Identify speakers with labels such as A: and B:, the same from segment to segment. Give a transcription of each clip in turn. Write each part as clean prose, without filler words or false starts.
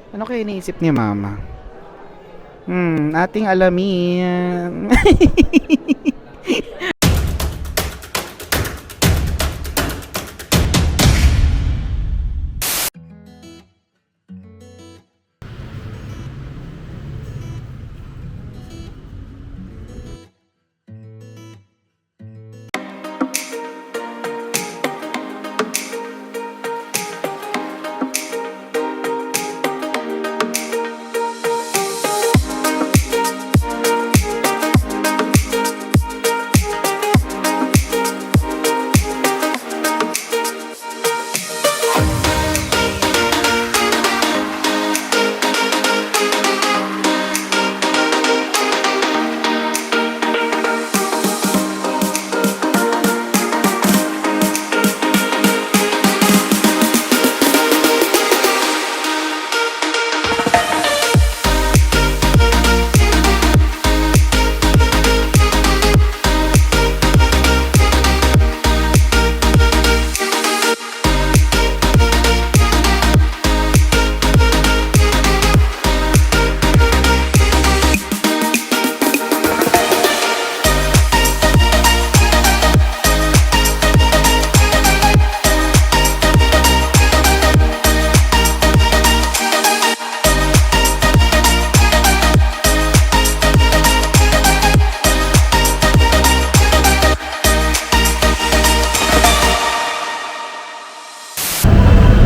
A: Ano kaya iniisip ni Mama? Ating alamin.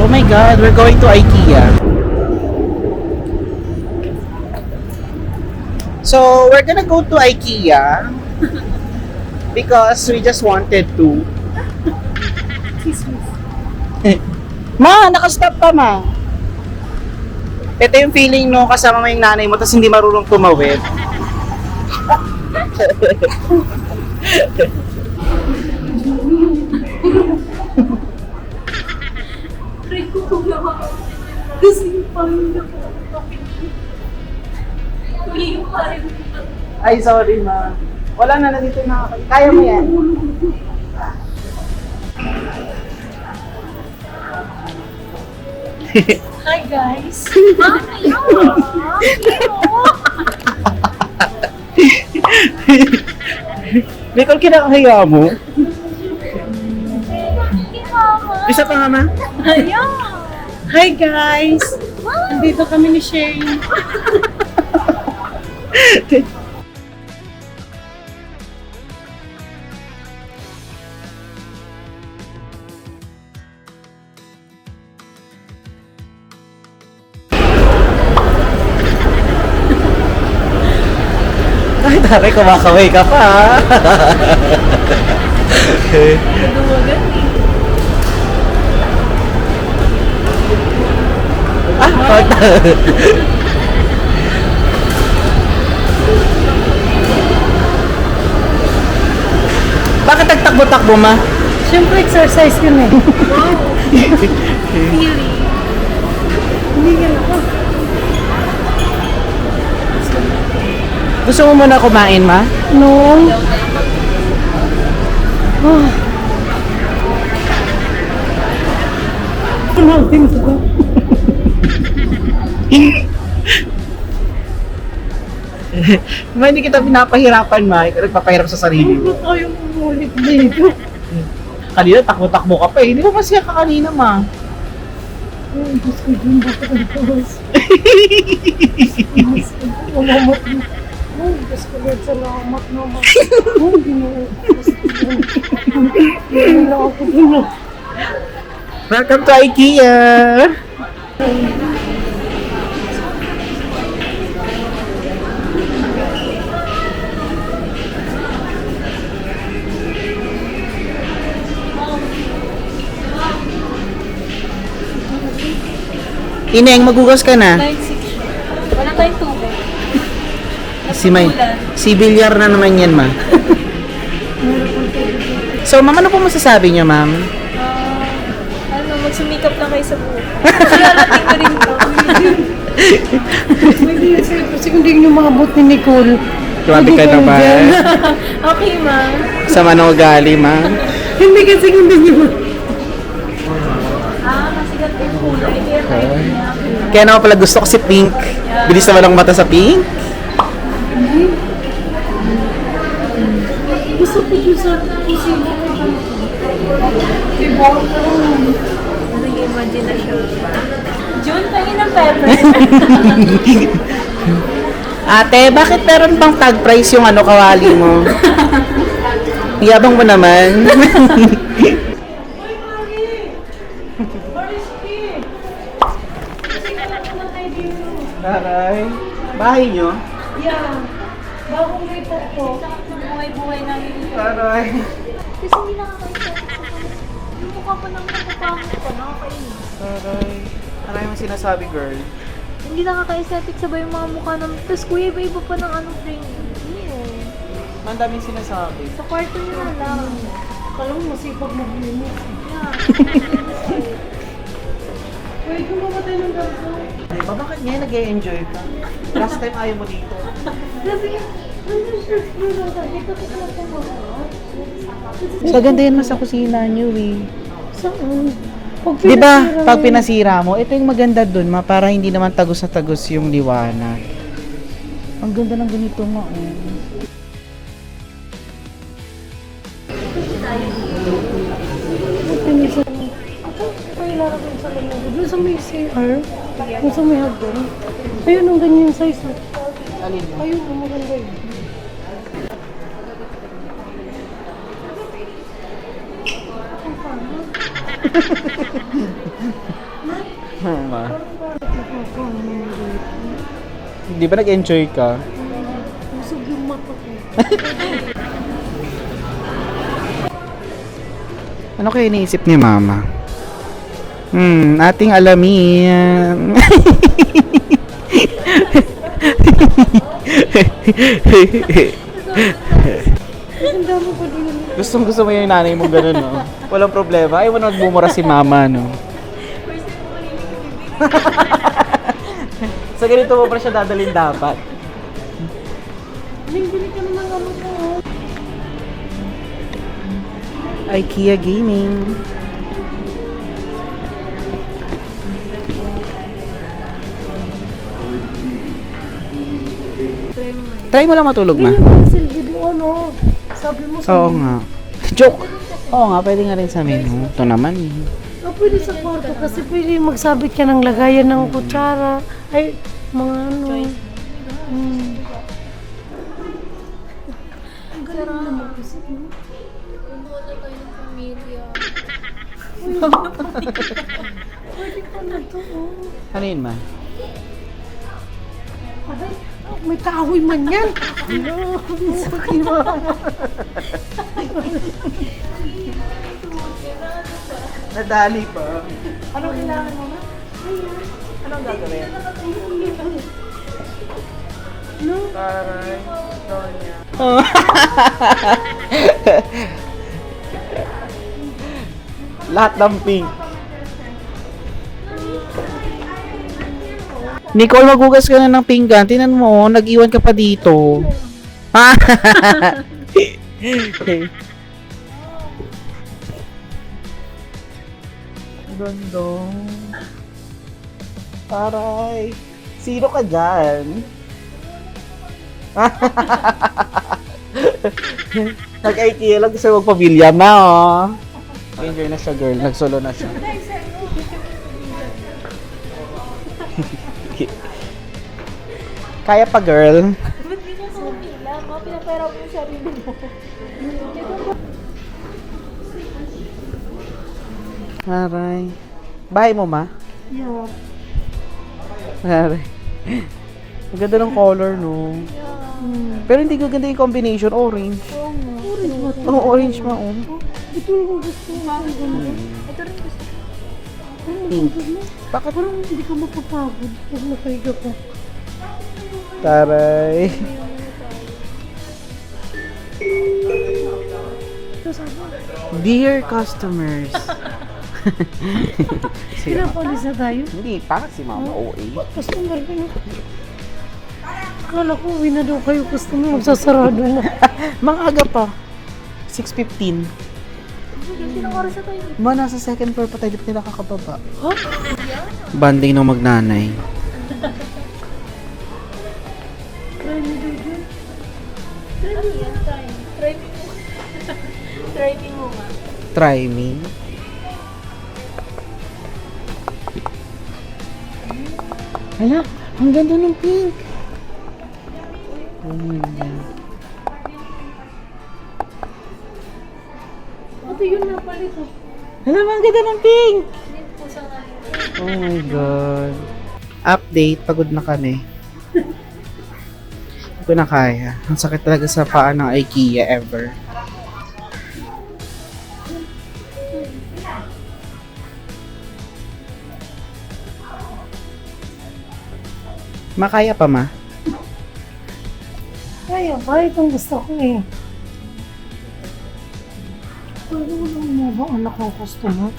A: Oh my God, we're going to IKEA. So, we're gonna go to IKEA because we just wanted to. Ma, nakastop pa, Ma. Ito yung feeling no, kasama mo yung nanay mo tapos hindi marunong tumawid.
B: Try ko kung kasi parang yung parang
A: Ay, sorry, Ma. Wala na, nandito na ako. Kaya mo yan.
B: hi guys.
A: Nicole, kinakahiya mo? Isa pa nga, Ma.
B: Ayan. Hi guys. Nandito kami ni Shane.
A: Ay, tari, kumakaway ka pa.
B: Dumagan
A: Bakit nagtakbo-takbo, Ma?
B: Siyempre exercise yun eh. Wow. Really? Hindi yan ako.
A: Gusto mo muna kumain, Ma?
B: No. Oh. Natin ko.
A: Ma, hindi kita pinapahirapan, Ma. Ikaw nagpapahirap sa sarili mo.
B: Ano tayong umulit dito?
A: Kanina, takbo-takbo ka pa eh. Hindi mo masaya ka kanina, Ma.
B: Ay, Diyos ko dyan. Bakit ang tawas? Diyos ko, umamot na. Ay, Diyos ko dyan. Salamat naman. Ay, ginawa ko. Hindi na ako dun.
A: Welcome to IKEA! Ineng, magugas ka na.
B: Line 6. Wala tayong tubig.
A: Si Bilyar na naman yan, Ma. So, Ma'am, ano po masasabi niyo, Ma'am?
B: Magsumikap na kayo sa buhay. Siyarating ko rin to. May di sir, kasi kung di nyo maabot ni Nicole.
A: Grabe ka naman.
B: Okay, ma.
A: Sama ng ugali, Ma'am.
B: Hindi kasi hindi nyo. Sige maganda yung kulay.
A: Kaya naman pala gusto ko si pink. Bilis naman ang mata sa pink.
B: Gusto ko yung sa kusina. Nag-imagine na siya. June, pangin ng pepper.
A: Ate, bakit meron pang tag price yung ano kawali mo? Yabang mo naman. Taray. Bahay nyo?
B: Yeah. Bagong report ko. Buhay-buhay na yun.
A: Taray.
B: Kasi hindi nakakaisip. Yung mukha ko naman napapangit ko. Nakakainis.
A: Taray. Taray mo sinasabi, girl.
B: Hindi nakaka-aesthetic sabay yung mga mukha ng... Tapos kuya, iba-iba pa ng ano frame.
A: Ang daming sinasabi.
B: Sa kwarto niyo na lang. Kala mo masipag mag-linis. Yeah. Pwede kong mamatay ng ganito.
A: Diba, bakit ngayon nag-e-enjoy ka? Last time ayaw mo dito.
B: Sabi niya, ano search mo lang ka? Dito ko lang sa mga.
A: Maganda yan mas sa kusina nyo eh.
B: Saan? Pag
A: Di ba,
B: pinasira
A: pag
B: yun.
A: pinasira mo, ito yung maganda dun, para hindi naman tagos na tagos yung liwanag. Ang ganda ng ganito nga eh.
B: Pinisa mo. Ito, kailangan ko sa loob. Doon sa may CR. Doon sa may hagdan. Ayun, ang ganyan yung size.
A: Alin mo?
B: Ayun, ang maganda yun.
A: Di ba nag-enjoy ka?
B: Busog yung mata ko.
A: Ano kaya iniisip ni Mama? Ating alamin.
B: Ang dami ko din.
A: Gustong gusto mo yung nanay mo ganun, no? Walang problema. Ayaw mo na magbumura si Mama, no? Sa ganito mo pa siya dadalhin dapat.
B: Bili ka naman ano ko.
A: IKEA Gaming. Try mo lang matulog, Ma.
B: Silgi di ano. Sabi mo sa...
A: Oo nga. Joke! Oo nga, pwede nga rin sa menu. Ito naman eh.
B: Pwede sa kwarto kasi pwede magsabit ka ng lagayan ng kutsara. Ay, mga ano. Ang galing naman kasi.
C: Umuuna tayo ng pamilya.
B: Pwede pa na to. Oh.
A: Ano yun, Ma?
B: Ay, may kahoy man yan. Ano? Sakit mo.
A: Nadali pa.
B: Ano kailangan mo?
A: Anong gagawin?
B: No?
A: Taray. Donya. Lahat ng pink. Nicole, maghugas ka na ng pinggan. Tinan mo, nag-iwan ka pa dito. Gandong. Taray. Sino ka dyan? Nag-IKEA lang gusto magpa-William na, oh. Enjoy na siya, girl. Nagsolo na siya. Kaya pa, girl.
C: Ba't di ka kumila? Mga pinapera mo yung sarili mo.
A: Aray. Bahay mo, Ma?
B: Yeah.
A: Aray. Ang ganda ng color, no? Pero hindi ko ganda yung combination. Orange.
B: Orange ba ito?
A: Oo, orange, Ma, oh.
B: Ito yung gusto ko.
C: Ito rin gusto.
A: Pink.
B: Bakit parang hindi ka mapapagod pag nakahiga ka?
A: Taray.
B: Ito sabi.
A: Dear customers.
B: Pinapalis na tayo.
A: Hindi pa, si Mama OA.
B: Customer ka na. Akala ko uwi na daw kayo customer. Magsasarado na.
A: Mga aga pa. 6:15.
C: Sinong oras na tayo?
A: Ma, nasa second floor pa tayo, di pa nila kakababa. Huh? Banding ng magnanay.
C: Try me, baby. Try me yan, try. Try me mo. Try me mo nga.
A: Try me. Hala, ang ganda ng pink. Oh my God.
C: Ito yun na pala ito.
A: Hala, ang ganda ng pink.
C: Hindi po sa ngayon.
A: Oh my God. Update, pagod na kami. Hindi ko na kaya. Ang sakit talaga sa paa ng IKEA ever. Makaya pa, ma?
B: Kaya ba? Itong gusto ko eh. Pero walang mo ba anak ng customer?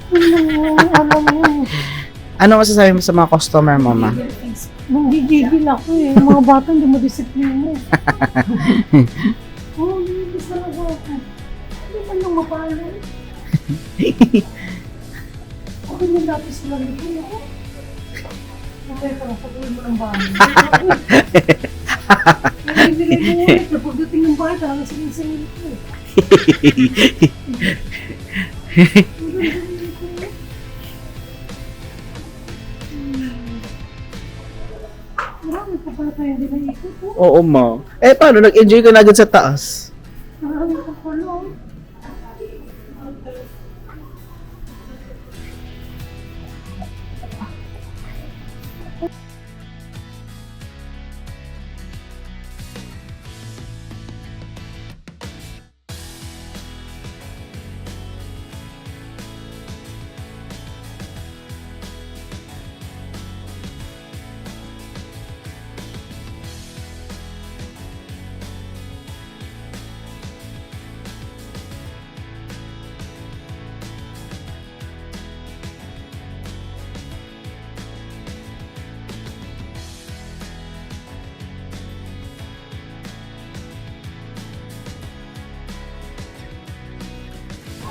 B: Alam mo.
A: Ano masasabi mo sa mga customer mo, ma?
B: Nanggigigil ako eh. Mga bata hindi mo disiplina. Oo, nanggigil talaga ako. Hindi man lang mapalan. Ako yung dati sila nito ako. Okay ka lang, patuloy mo ng bahay. Nanggigilay mo ulit na pagdating ng bahay, talaga sinisingil ko eh. Marami pa pala tayo hindi naikot po.
A: Oo, ma. Eh, paano? Nag-enjoy ka na agad sa taas?
B: Marami pa pala.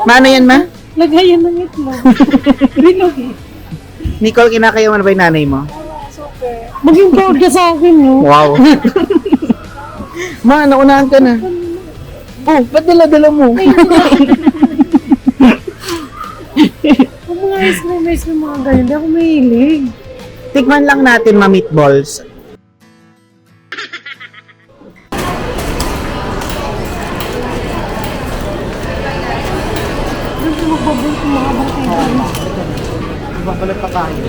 A: Mano yan, ma?
B: Lagayan ng itlog. Bilog eh.
A: Nicole, kinakaya mo na ba yung nanay mo?
C: Super.
B: Maging proud ka sa akin, no?
A: Wow. Ma, naunahan ka na. Oh, ba't dala-dala mo?
B: Kung mga ice cream mga ganyan, hindi ako mahilig.
A: Tikman lang natin, ma, meatballs.
B: Doon ko magbabalik yung mga bantay.
A: Ibabalot pa tayo.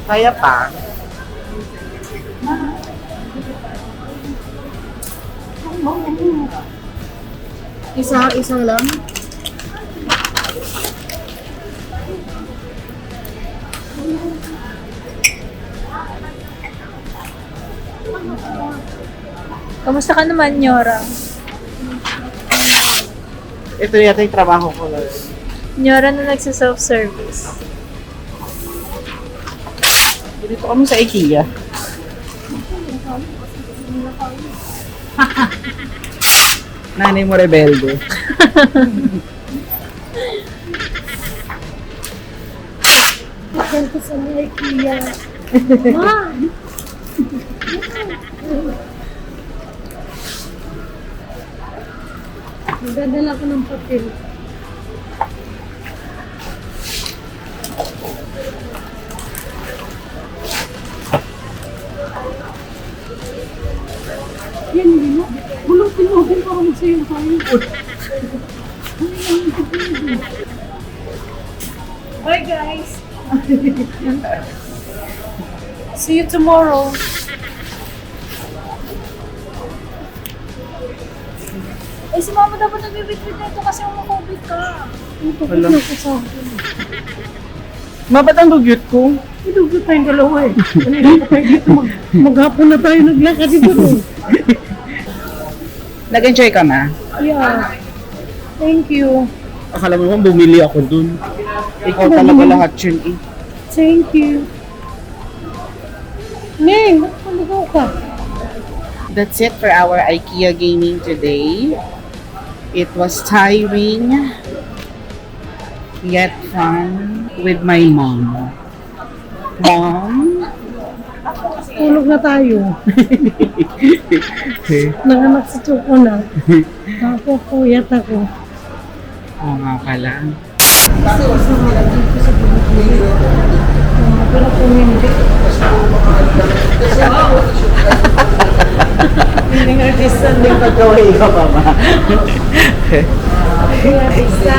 A: Kaya pa. Isa lang.
C: Kamusta ka naman, Nyora?
A: Ito yata yung trabaho ko.
C: Nyora na nagsa-self-service.
A: Dito kami sa IKEA. Nanay mo rebelde.
B: Diyan ko sa mga IKEA. Ma! Magdadala ko ng papel. Yan, hindi mo. Bulong tinugin para magsayang tayo. Bye, guys! See you tomorrow.
C: Eh, si Mama dapat nagbibitbit na ito kasi umakobit ka.
B: Ito ko
A: Wala.
B: na ko sa akin.
A: Ma, ba't ang dugyot ko?
B: Idugot tayong dalawa eh. Kanina pa tayo dito maghapon na tayo naglakad dito.
A: Nag-enjoy ka, ma?
B: Yeah. Thank you.
A: Akala mo naman bumili ako dun. Ikaw talaga lahat yun eh.
B: Thank you. Neng, ba't maligaw ka?
A: That's it for our IKEA gaming today. It was tiring yet fun with my mom. Mom?
B: Tulog na tayo. Nanganak si Choco na. Nakapupuyat ako.
A: Oo nga pala.
B: Pero kung hindi.
A: Hindi nga artista, hindi pagkaway ka pa ba?
B: Kaya isa.